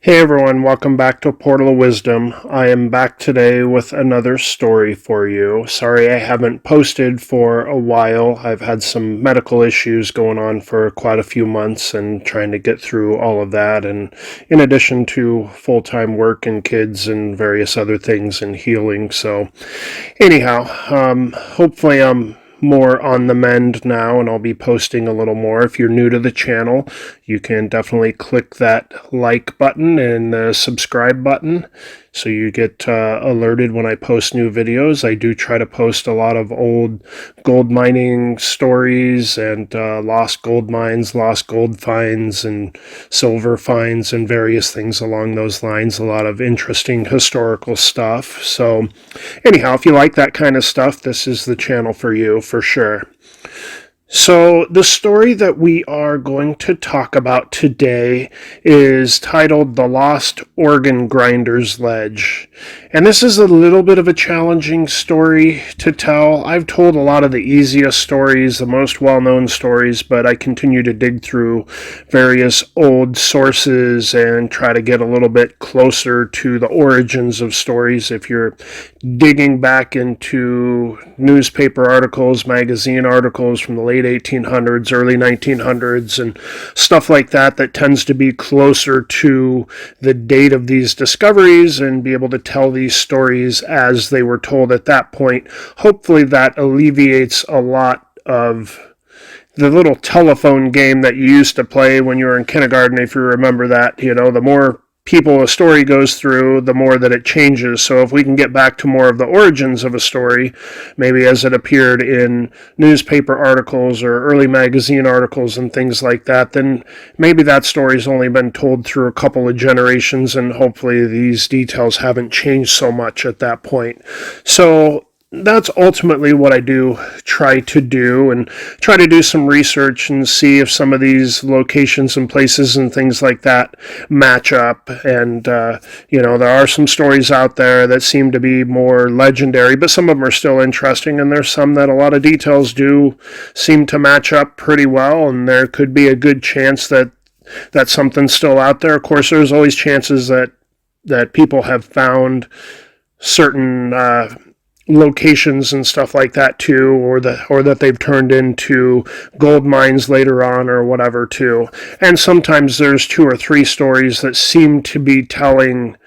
Hey everyone, welcome back to Portal of Wisdom. I am back today with another story for you. Sorry I haven't posted for a while. I've had some medical issues going on for quite a few months and trying to get through all of that, and in addition to full-time work and kids and various other things and healing. So anyhow, hopefully I'm more on the mend now, and I'll be posting a little more. If you're new to the channel, you can definitely click that like button and the subscribe button so you get alerted when I post new videos. I do try to post a lot of old gold mining stories and lost gold mines, lost gold finds, and silver finds, and various things along those lines. A lot of interesting historical stuff. So anyhow, if you like that kind of stuff, this is the channel for you for sure. So the story that we are going to talk about today is titled The Lost Organ Grinder's Ledge. And this is a little bit of a challenging story to tell. I've told a lot of the easiest stories, the most well-known stories, but I continue to dig through various old sources and try to get a little bit closer to the origins of stories. If you're digging back into newspaper articles, magazine articles from the late 1800s, early 1900s, and stuff like that, that tends to be closer to the date of these discoveries and be able to tell these stories as they were told at that point. Hopefully that alleviates a lot of the little telephone game that you used to play when you were in kindergarten, if you remember that. You know, the more people a story goes through, the more that it changes. So if we can get back to more of the origins of a story, maybe as it appeared in newspaper articles or early magazine articles and things like that, then maybe that story's only been told through a couple of generations, and hopefully these details haven't changed so much at that point. So that's ultimately what I do try to do, and try to do some research and see if some of these locations and places and things like that match up. And there are some stories out there that seem to be more legendary, but some of them are still interesting, and there's some that a lot of details do seem to match up pretty well, and there could be a good chance that something's still out there. Of course, there's always chances that people have found certain locations and stuff like that too, or that they've turned into gold mines later on or whatever too. And sometimes there's two or three stories that seem to be telling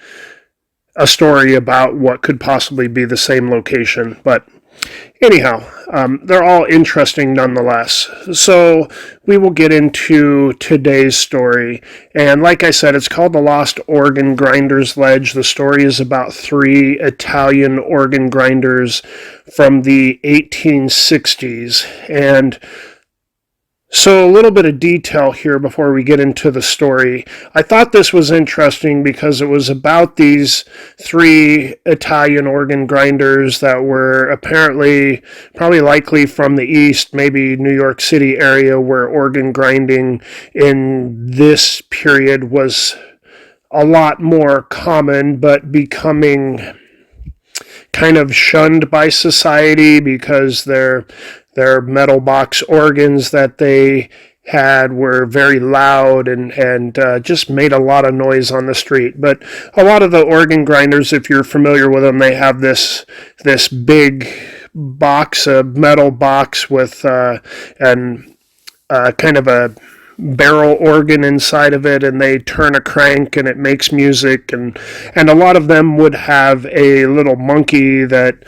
a story about what could possibly be the same location. But anyhow, they're all interesting nonetheless. So we will get into today's story. And like I said, it's called The Lost Organ Grinder's Ledge. The story is about three Italian organ grinders from the 1860s. And so a little bit of detail here before we get into the story. I thought this was interesting because it was about these three Italian organ grinders that were apparently, probably likely from the East, maybe New York City area, where organ grinding in this period was a lot more common, but becoming kind of shunned by society because their metal box organs that they had were very loud and just made a lot of noise on the street. But a lot of the organ grinders, if you're familiar with them, they have this big box, a metal box with kind of a barrel organ inside of it, and they turn a crank and it makes music, and a lot of them would have a little monkey that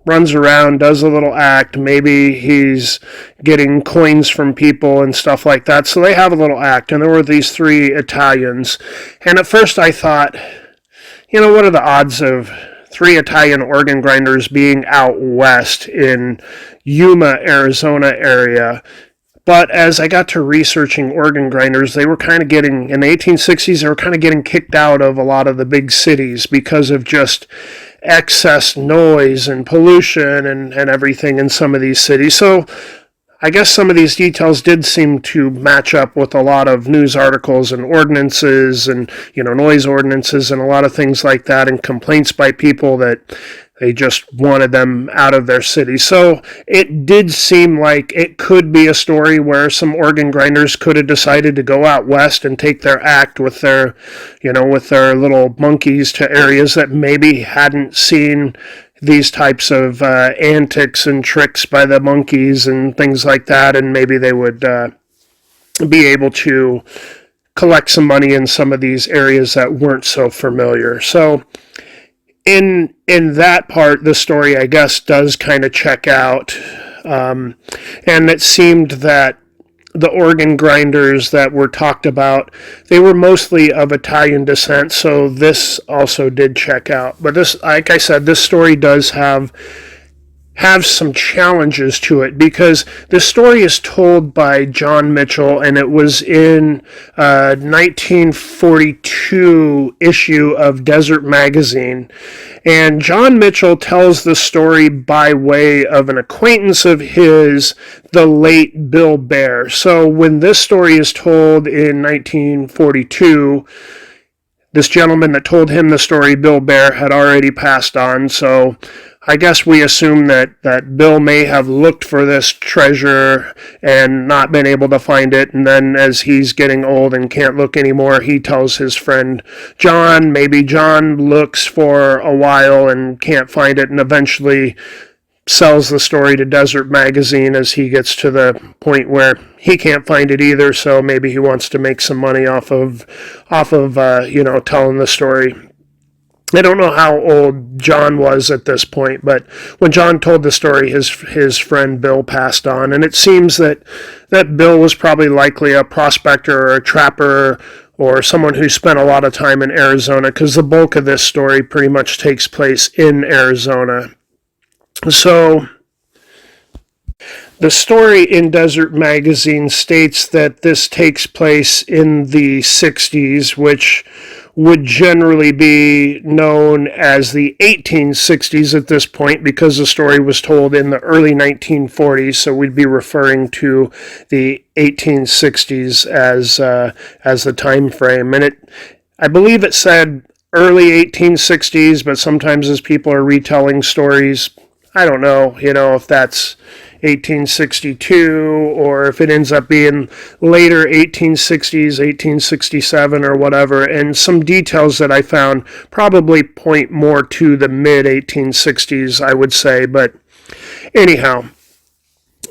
runs around, does a little act. Maybe he's getting coins from people and stuff like that. So they have a little act, and there were these three Italians. And at first I thought, what are the odds of three Italian organ grinders being out west in Yuma, Arizona area? But as I got to researching organ grinders, they were kind of getting, in the 1860s, they were kind of getting kicked out of a lot of the big cities because of just excess noise and pollution and everything in some of these cities. So I guess some of these details did seem to match up with a lot of news articles and ordinances and, noise ordinances and a lot of things like that, and complaints by people that They just wanted them out of their city. So it did seem like it could be a story where some organ grinders could have decided to go out west and take their act with their, with their little monkeys to areas that maybe hadn't seen these types of antics and tricks by the monkeys and things like that, and maybe they would be able to collect some money in some of these areas that weren't so familiar. So in that part, the story, I guess, does kind of check out. And it seemed that the organ grinders that were talked about, they were mostly of Italian descent, so this also did check out. But this, like I said, this story does have some challenges to it, because the story is told by John Mitchell, and it was in a 1942 issue of Desert Magazine. And John Mitchell tells the story by way of an acquaintance of his, the late Bill Bear. So when this story is told in 1942, this gentleman that told him the story, Bill Bear, had already passed on. So I guess we assume that Bill may have looked for this treasure and not been able to find it, and then as he's getting old and can't look anymore, he tells his friend John. Maybe John looks for a while and can't find it, and eventually sells the story to Desert Magazine as he gets to the point where he can't find it either, so maybe he wants to make some money off of telling the story. I don't know how old John was at this point, but when John told the story, his friend Bill passed on, and it seems that Bill was probably likely a prospector or a trapper or someone who spent a lot of time in Arizona, because the bulk of this story pretty much takes place in Arizona. So the story in Desert Magazine states that this takes place in the 60s, which would generally be known as the 1860s at this point, because the story was told in the early 1940s, so we'd be referring to the 1860s as the time frame. And I believe it said early 1860s, but sometimes as people are retelling stories, I don't know, if that's 1862 or if it ends up being later 1860s, 1867 or whatever. And some details that I found probably point more to the mid 1860s, I would say. But anyhow,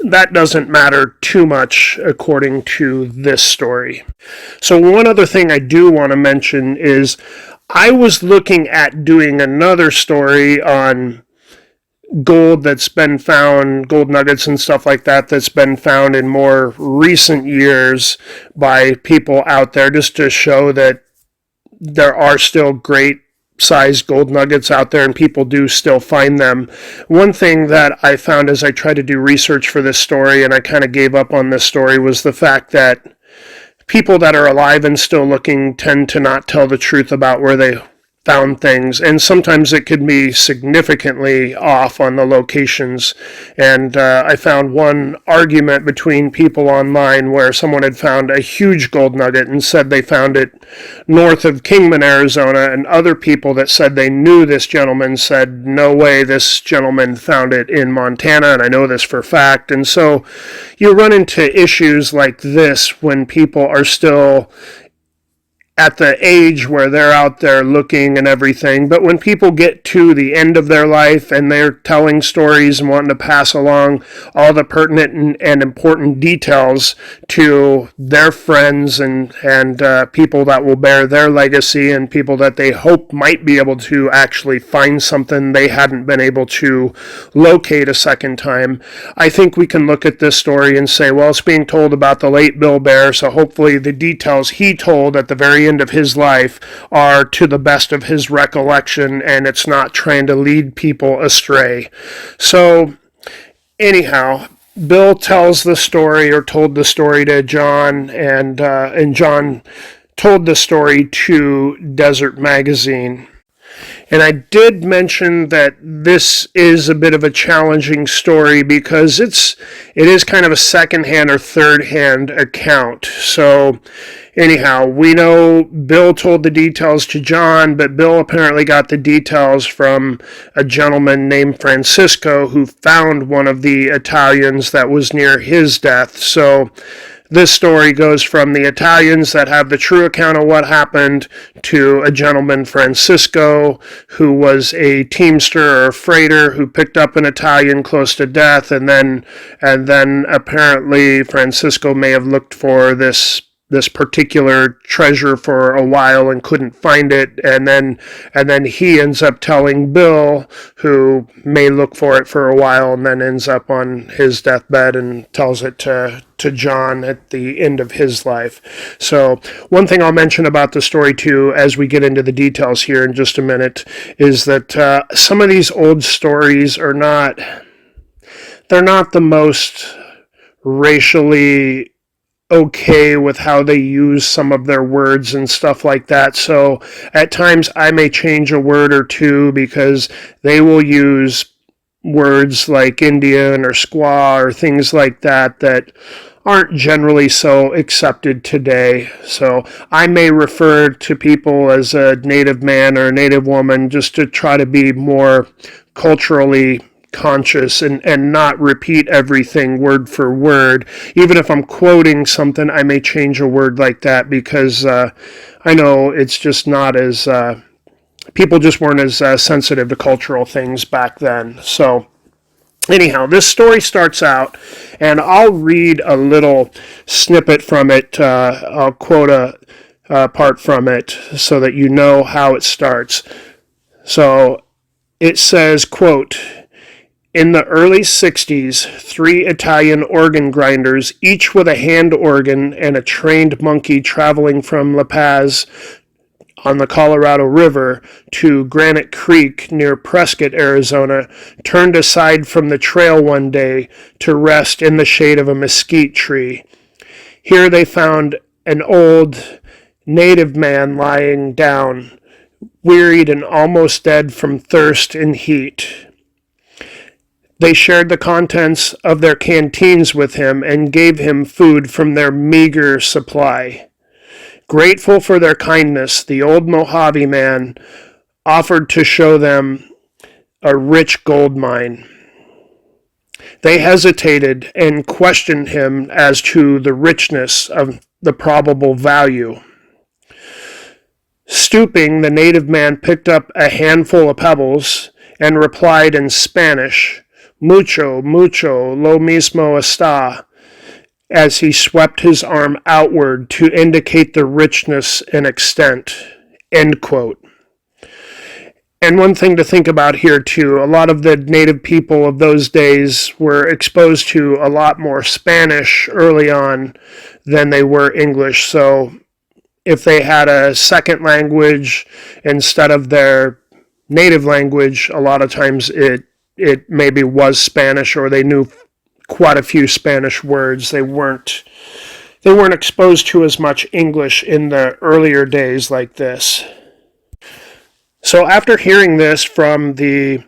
that doesn't matter too much according to this story. So one other thing I do want to mention is I was looking at doing another story on gold that's been found, gold nuggets and stuff like that, that's been found in more recent years by people out there, just to show that there are still great sized gold nuggets out there and people do still find them. One thing that I found as I tried to do research for this story, and I kind of gave up on this story, was the fact that people that are alive and still looking tend to not tell the truth about where they found things, and sometimes it could be significantly off on the locations. And I found one argument between people online where someone had found a huge gold nugget and said they found it north of Kingman, Arizona, and other people that said they knew this gentleman said, no way, this gentleman found it in Montana, and I know this for a fact. And so you run into issues like this when people are still at the age where they're out there looking and everything. But when people get to the end of their life and they're telling stories and wanting to pass along all the pertinent and important details to their friends and people that will bear their legacy and people that they hope might be able to actually find something they hadn't been able to locate a second time, I think we can look at this story and say, well, it's being told about the late Bill Bear, so hopefully the details he told at the very end of his life are to the best of his recollection, and it's not trying to lead people astray. So anyhow, Bill tells the story, or told the story, to John, and John told the story to Desert Magazine. And I did mention that this is a bit of a challenging story because it is kind of a second-hand or third-hand account. So anyhow, we know Bill told the details to John, but Bill apparently got the details from a gentleman named Francisco who found one of the Italians that was near his death. So this story goes from the Italians that have the true account of what happened to a gentleman, Francisco, who was a teamster or freighter who picked up an Italian close to death, and then apparently Francisco may have looked for this particular treasure for a while and couldn't find it, and then he ends up telling Bill, who may look for it for a while and then ends up on his deathbed and tells it to John at the end of his life. So one thing I'll mention about the story too, as we get into the details here in just a minute, is that some of these old stories they're not the most racially okay with how they use some of their words and stuff like that. So at times I may change a word or two because they will use words like Indian or squaw or things like that aren't generally so accepted today. So I may refer to people as a native man or a native woman just to try to be more culturally conscious and not repeat everything word for word. Even if I'm quoting something, I may change a word like that because I know it's just not as people just weren't as sensitive to cultural things back then. So anyhow, this story starts out, and I'll read a little snippet from it. I'll quote a part from it so that you know how it starts. So it says, quote, "In the early 60s, 3 Italian organ grinders, each with a hand organ and a trained monkey traveling from La Paz on the Colorado River to Granite Creek near Prescott, Arizona, turned aside from the trail one day to rest in the shade of a mesquite tree. Here they found an old native man lying down, wearied and almost dead from thirst and heat. They shared the contents of their canteens with him and gave him food from their meager supply. Grateful for their kindness, the old Mojave man offered to show them a rich gold mine. They hesitated and questioned him as to the richness of the probable value. Stooping, the native man picked up a handful of pebbles and replied in Spanish, "Mucho, mucho, lo mismo está," as he swept his arm outward to indicate the richness and extent. End quote. And one thing to think about here too, a lot of the native people of those days were exposed to a lot more Spanish early on than they were English. So if they had a second language instead of their native language, a lot of times it maybe was Spanish, or they knew quite a few Spanish words. They weren't exposed to as much English in the earlier days like this. So after hearing this from the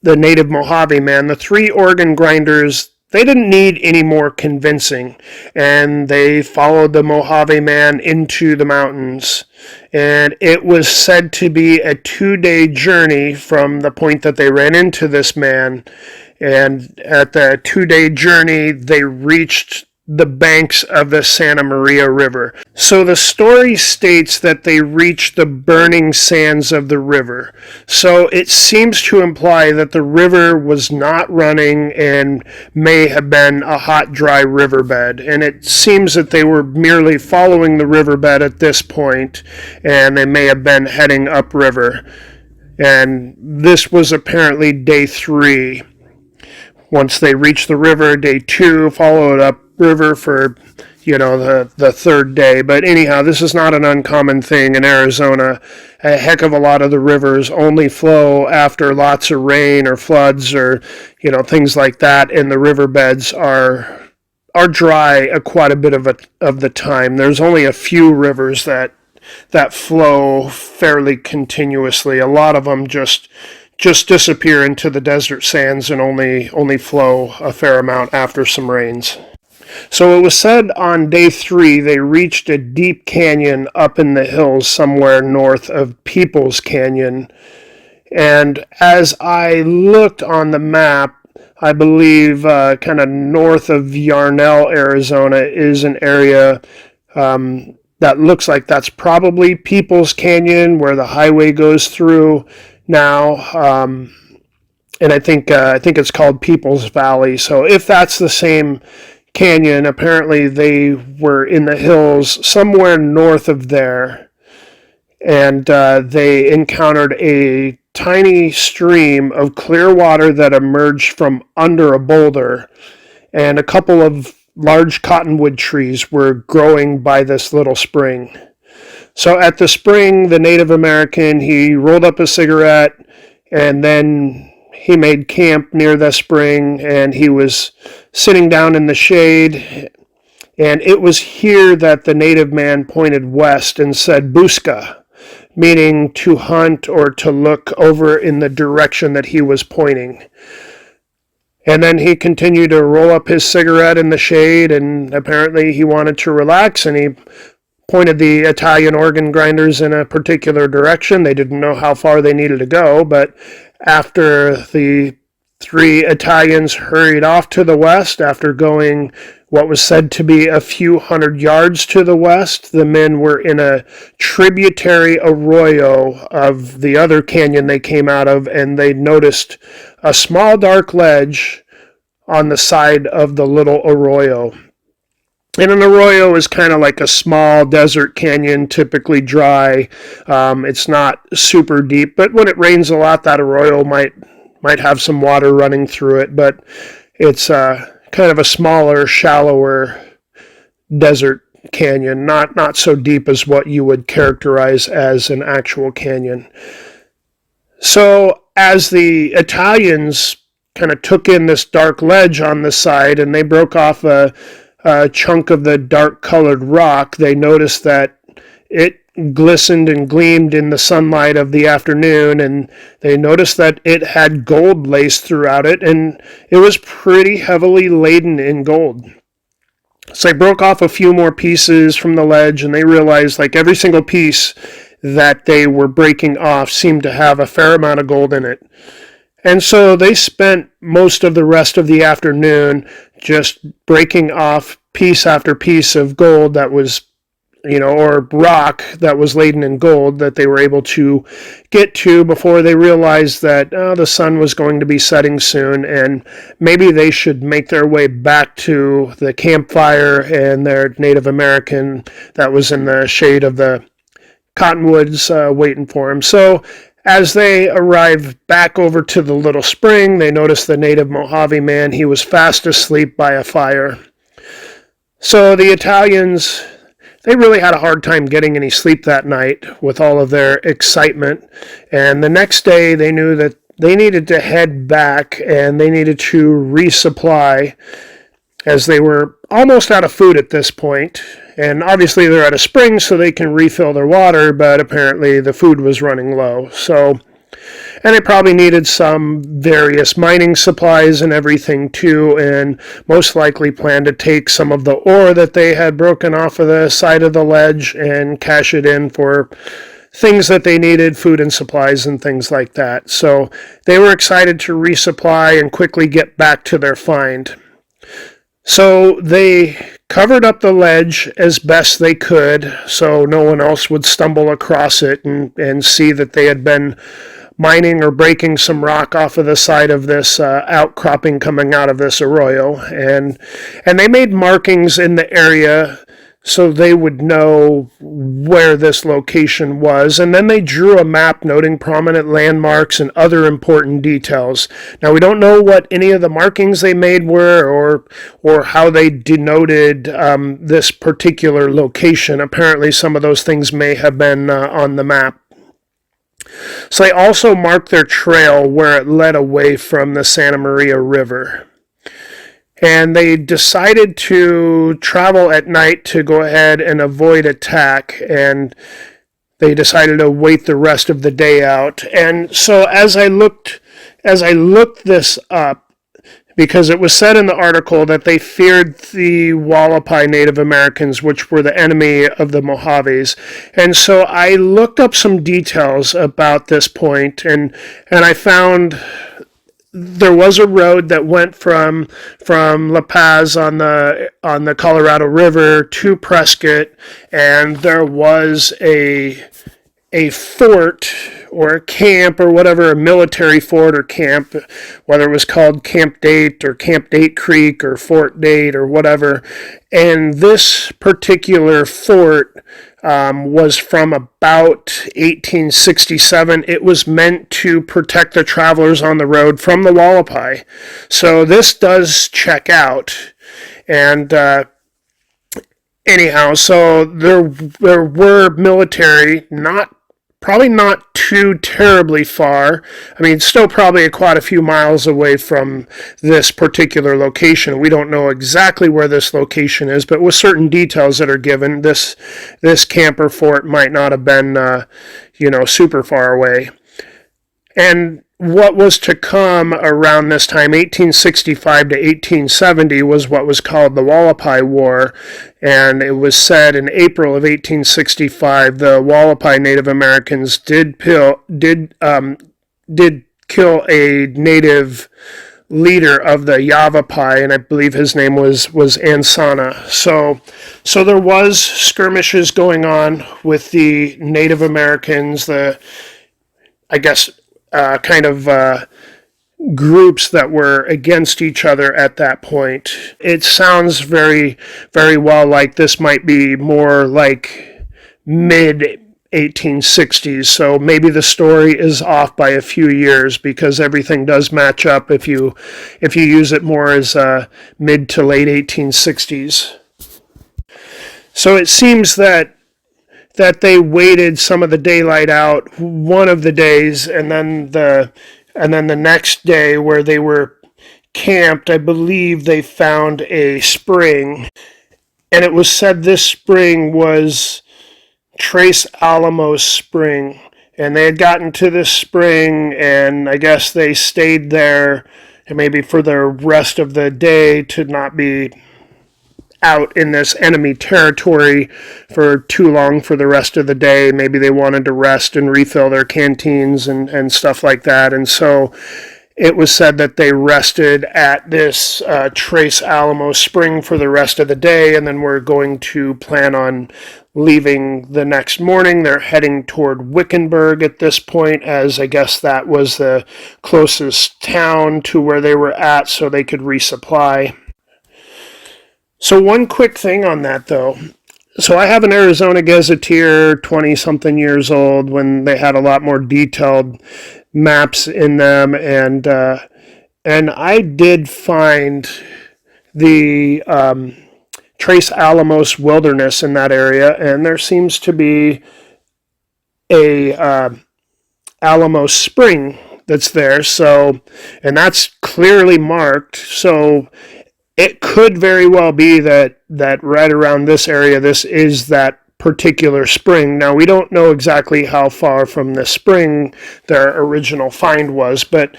native Mojave man, the 3 organ grinders, they didn't need any more convincing, and they followed the Mojave man into the mountains. And it was said to be a 2-day journey from the point that they ran into this man. And at the 2-day journey, they reached the banks of the Santa Maria River. So the story states that they reached the burning sands of the river. So it seems to imply that the river was not running and may have been a hot, dry riverbed. And it seems that they were merely following the riverbed at this point, and they may have been heading upriver. And this was apparently day 3. Once they reached the river, day 2, followed up river for, the 3rd day. But anyhow, this is not an uncommon thing in Arizona. A heck of a lot of the rivers only flow after lots of rain or floods or, things like that, and the riverbeds are dry quite a bit of the time. There's only a few rivers that that flow fairly continuously. A lot of them just disappear into the desert sands and only flow a fair amount after some rains. So it was said on day 3 they reached a deep canyon up in the hills somewhere north of Peoples Canyon. And as I looked on the map, I believe kind of north of Yarnell, Arizona, is an area that looks like that's probably Peoples Canyon, where the highway goes through now. And I think it's called Peoples Valley. So if that's the same canyon, apparently they were in the hills somewhere north of there, and they encountered a tiny stream of clear water that emerged from under a boulder, and a couple of large cottonwood trees were growing by this little spring. So at the spring, the Native American, he rolled up a cigarette, and then he made camp near the spring, and he was sitting down in the shade. And it was here that the native man pointed west and said "Buska," meaning to hunt or to look over in the direction that he was pointing. And then he continued to roll up his cigarette in the shade, and apparently he wanted to relax, and he pointed the Italian organ grinders in a particular direction. They didn't know how far they needed to go, but after the 3 Italians hurried off to the west, after going what was said to be a few hundred yards to the west, the men were in a tributary arroyo of the other canyon they came out of, and they noticed a small dark ledge on the side of the little arroyo. And an arroyo is kind of like a small desert canyon, typically dry. It's not super deep, but when it rains a lot, that arroyo might have some water running through it, but it's kind of a smaller, shallower desert canyon, not so deep as what you would characterize as an actual canyon. So as the Italians kind of took in this dark ledge on the side, and they broke off a chunk of the dark colored rock, they noticed that it glistened and gleamed in the sunlight of the afternoon, and they noticed that it had gold laced throughout it, and it was pretty heavily laden in gold. So they broke off a few more pieces from the ledge, and they realized like every single piece that they were breaking off seemed to have a fair amount of gold in it. And so they spent most of the rest of the afternoon just breaking off piece after piece of gold that was, or rock that was laden in gold that they were able to get to before they realized that the sun was going to be setting soon, and maybe they should make their way back to the campfire and their Native American that was in the shade of the cottonwoods waiting for him. So as they arrived back over to the little spring, they noticed the native Mojave man. He was fast asleep by a fire. So the Italians, they really had a hard time getting any sleep that night with all of their excitement. And the next day they knew that they needed to head back and they needed to resupply, as they were almost out of food at this point. And obviously they're at a spring so they can refill their water, but apparently the food was running low. And they probably needed some various mining supplies and everything too, and most likely planned to take some of the ore that they had broken off of the side of the ledge and cash it in for things that they needed, food and supplies and things like that. So they were excited to resupply and quickly get back to their find. So they covered up the ledge as best they could so no one else would stumble across it and see that they had been mining or breaking some rock off of the side of this outcropping coming out of this arroyo. And they made markings in the area so they would know where this location was. And then they drew a map noting prominent landmarks and other important details. Now, we don't know what any of the markings they made were or how they denoted this particular location. Apparently, some of those things may have been on the map. So they also marked their trail where it led away from the Santa Maria River. And they decided to travel at night to go ahead and avoid attack. And they decided to wait the rest of the day out. And so as I looked this up, because it was said in the article that they feared the Wallapai Native Americans, which were the enemy of the Mojaves. And so I looked up some details about this point, and I found there was a road that went from La Paz on the Colorado River to Prescott, and there was a fort or a camp or whatever, a military fort or camp, whether it was called Camp Date or Camp Date Creek or Fort Date or whatever. And this particular fort was from about 1867. It was meant to protect the travelers on the road from the Wallapai. So this does check out. And anyhow, so there were military, probably not too terribly far. I mean, still probably quite a few miles away from this particular location. We don't know exactly where this location is, but with certain details that are given, this camper fort might not have been, super far away. And what was to come around this time, 1865 to 1870, was what was called the Wallapai War. And it was said in April of 1865, the Wallapai Native Americans did kill a native leader of the Yavapai, and I believe his name was Ansana. So there was skirmishes going on with the Native Americans, groups that were against each other at that point. It sounds very, very well like this might be more like mid 1860s, so maybe the story is off by a few years, because everything does match up if you use it more as mid to late 1860s. So it seems that they waited some of the daylight out one of the days, and then the next day where they were camped, I believe they found a spring, and it was said this spring was Tres Alamos Spring, and they had gotten to this spring, and I guess they stayed there and maybe for the rest of the day to not be out in this enemy territory for too long for the rest of the day. Maybe they wanted to rest and refill their canteens and stuff like that. And so it was said that they rested at this Tres Alamos Spring for the rest of the day, and then we're going to plan on leaving the next morning. They're heading toward Wickenburg at this point, as I guess that was the closest town to where they were at, so they could resupply. So one quick thing on that, though. So I have an Arizona Gazetteer, 20-something years old, when they had a lot more detailed maps in them, and I did find the Tres Alamos Wilderness in that area, and there seems to be a Alamos Spring that's there. So, and that's clearly marked. So it could very well be that right around this area, this is that particular spring. Now, we don't know exactly how far from the spring their original find was, but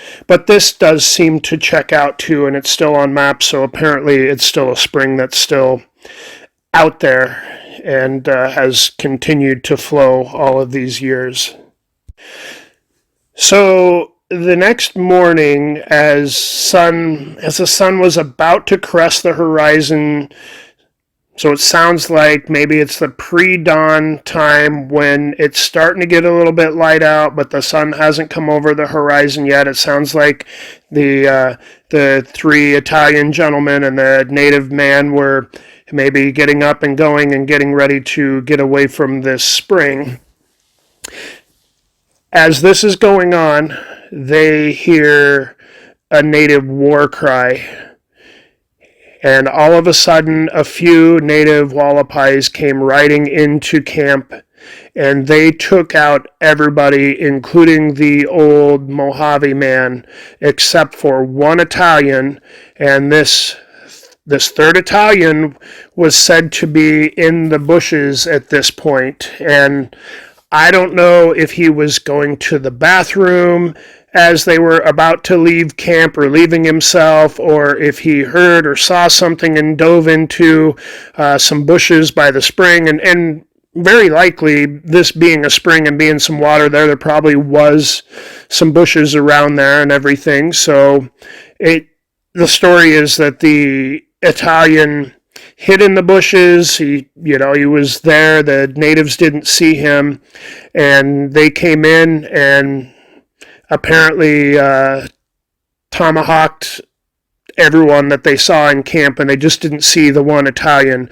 this does seem to check out too, and it's still on maps, so apparently it's still a spring that's still out there and has continued to flow all of these years. So the next morning, as the sun was about to crest the horizon, so it sounds like maybe it's the pre-dawn time when it's starting to get a little bit light out, but the sun hasn't come over the horizon yet. It sounds like the three Italian gentlemen and the native man were maybe getting up and going and getting ready to get away from this spring. As this is going on, they hear a native war cry. And all of a sudden, a few native Wallapais came riding into camp, and they took out everybody, including the old Mojave man, except for one Italian. And this third Italian was said to be in the bushes at this point. And I don't know if he was going to the bathroom as they were about to leave camp or leaving himself, or if he heard or saw something and dove into some bushes by the spring. And very likely, this being a spring and being some water there probably was some bushes around there and everything. So the story is that the Italian hid in the bushes. He was there. The natives didn't see him, and they came in and apparently tomahawked everyone that they saw in camp, and they just didn't see the one Italian.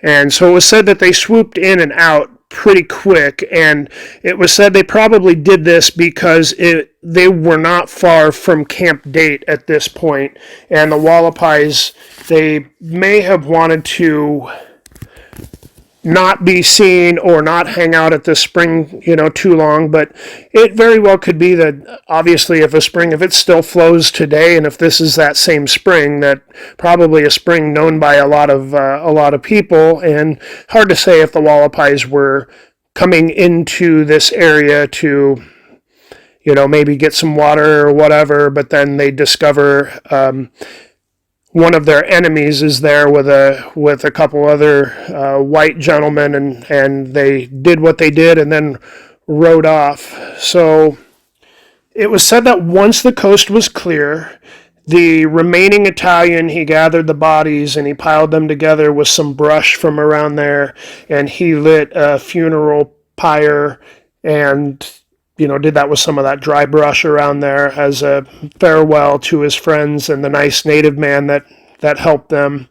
And so it was said that they swooped in and out pretty quick, and it was said they probably did this because they were not far from Camp Date at this point, and the Wallapais, they may have wanted to not be seen or not hang out at the spring, too long. But it very well could be that, obviously, if it still flows today, and if this is that same spring, that probably a spring known by a lot of people, and hard to say if the Wallapais were coming into this area to, maybe get some water or whatever, but then they discover one of their enemies is there with a couple other white gentlemen, and they did what they did and then rode off. So it was said that once the coast was clear, the remaining Italian, he gathered the bodies and he piled them together with some brush from around there, and he lit a funeral pyre and did that with some of that dry brush around there as a farewell to his friends and the nice native man that helped them.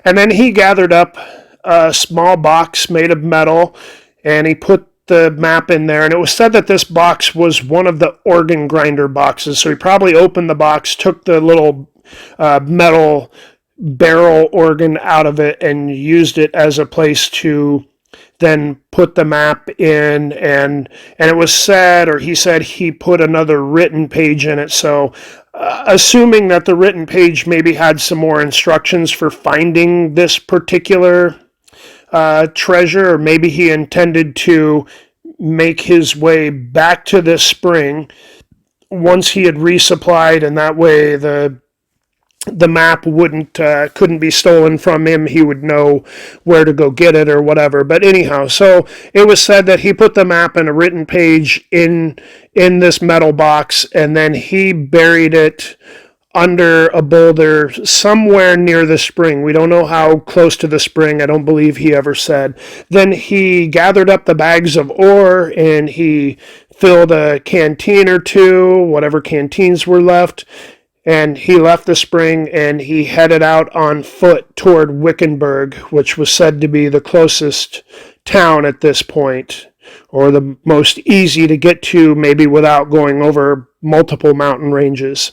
And then he gathered up a small box made of metal, and he put the map in there. And it was said that this box was one of the organ grinder boxes. So he probably opened the box, took the little metal barrel organ out of it, and used it as a place to then put the map in, and it was said, or he said, he put another written page in it. So assuming that the written page maybe had some more instructions for finding this particular treasure, or maybe he intended to make his way back to this spring once he had resupplied, and that way the map couldn't be stolen from him. He would know where to go get it or whatever. But anyhow, so it was said that he put the map in a written page in this metal box, and then he buried it under a boulder somewhere near the spring. We don't know how close to the spring. I don't believe he ever said. Then he gathered up the bags of ore, and he filled a canteen or two, whatever canteens were left, and he left the spring and he headed out on foot toward Wickenburg, which was said to be the closest town at this point, or the most easy to get to, maybe without going over multiple mountain ranges.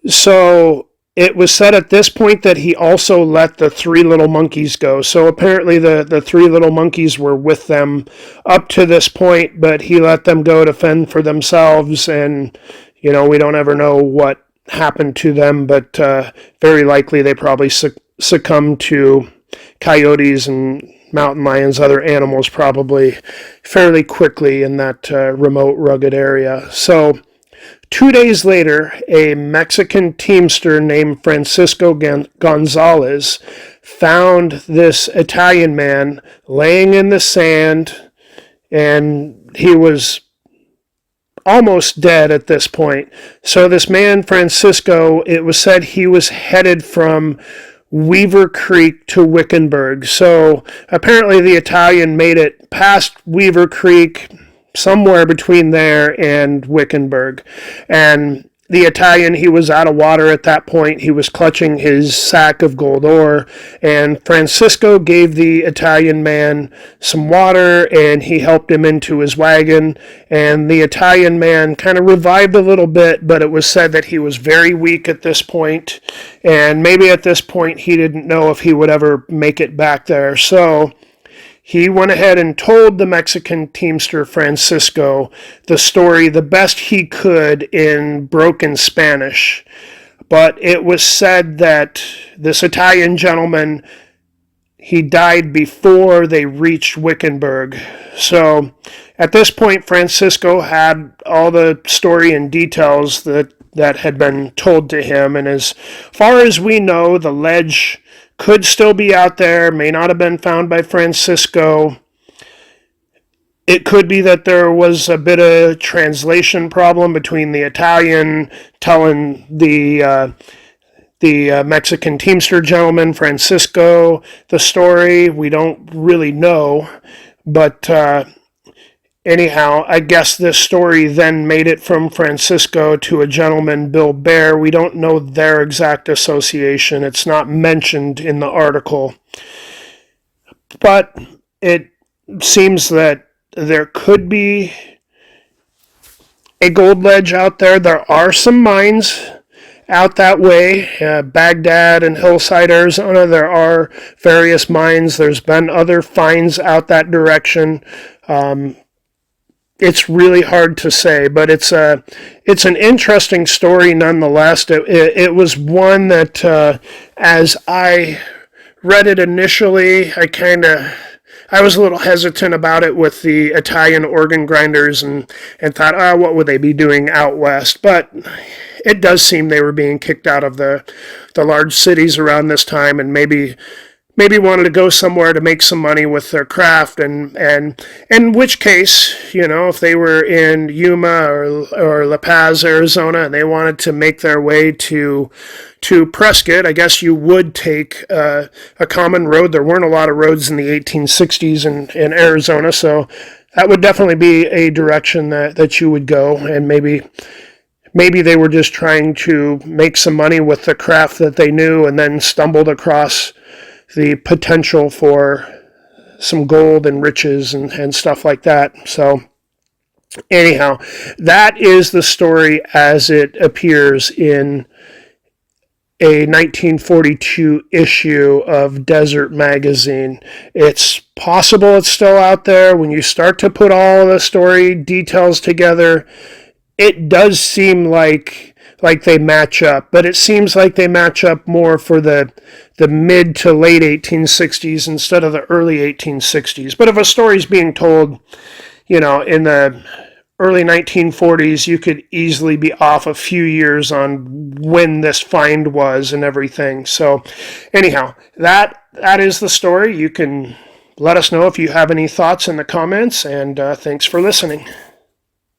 So it was said at this point that he also let the three little monkeys go. So apparently the three little monkeys were with them up to this point, but he let them go to fend for themselves, and we don't ever know what happened to them, but very likely they probably succumbed to coyotes and mountain lions, other animals, probably fairly quickly in that remote, rugged area. So 2 days later, a Mexican teamster named Francisco Gonzalez found this Italian man laying in the sand, and he was almost dead at this point. So this man, Francisco, it was said he was headed from Weaver Creek to Wickenburg. So apparently the Italian made it past Weaver Creek, somewhere between there and Wickenburg. And the Italian, he was out of water at that point. He was clutching his sack of gold ore, and Francisco gave the Italian man some water, and he helped him into his wagon, and the Italian man kind of revived a little bit, but it was said that he was very weak at this point, and maybe at this point he didn't know if he would ever make it back there. So he went ahead and told the Mexican teamster Francisco the story the best he could in broken Spanish. But it was said that this Italian gentleman, he died before they reached Wickenburg. So at this point, Francisco had all the story and details that had been told to him. And as far as we know, the ledge could still be out there, may not have been found by Francisco. It could be that there was a bit of translation problem between the Italian telling the Mexican Teamster gentleman, Francisco, the story. We don't really know. But anyhow, I guess this story then made it from Francisco to a gentleman, Bill Bear. We don't know their exact association. It's not mentioned in the article. But it seems that there could be a gold ledge out there. There are some mines out that way, Baghdad and Hillside, Arizona. There are various mines. There's been other finds out that direction. It's really hard to say, but it's an interesting story nonetheless. It was one that, as I read it initially, I was a little hesitant about it with the Italian organ grinders and thought, oh, what would they be doing out west? But it does seem they were being kicked out of the large cities around this time, and maybe wanted to go somewhere to make some money with their craft, and in which case, if they were in Yuma or La Paz, Arizona, and they wanted to make their way to Prescott, I guess you would take a common road. There weren't a lot of roads in the 1860s in Arizona, so that would definitely be a direction that you would go, and maybe they were just trying to make some money with the craft that they knew, and then stumbled across the potential for some gold and riches and stuff like that. So anyhow, that is the story as it appears in a 1942 issue of Desert Magazine. It's possible it's still out there. When you start to put all the story details together, it does seem like they match up, but it seems like they match up more for the mid to late 1860s instead of the early 1860s. But if a story's being told, in the early 1940s, you could easily be off a few years on when this find was and everything. So anyhow, that is the story. You can let us know if you have any thoughts in the comments, and thanks for listening.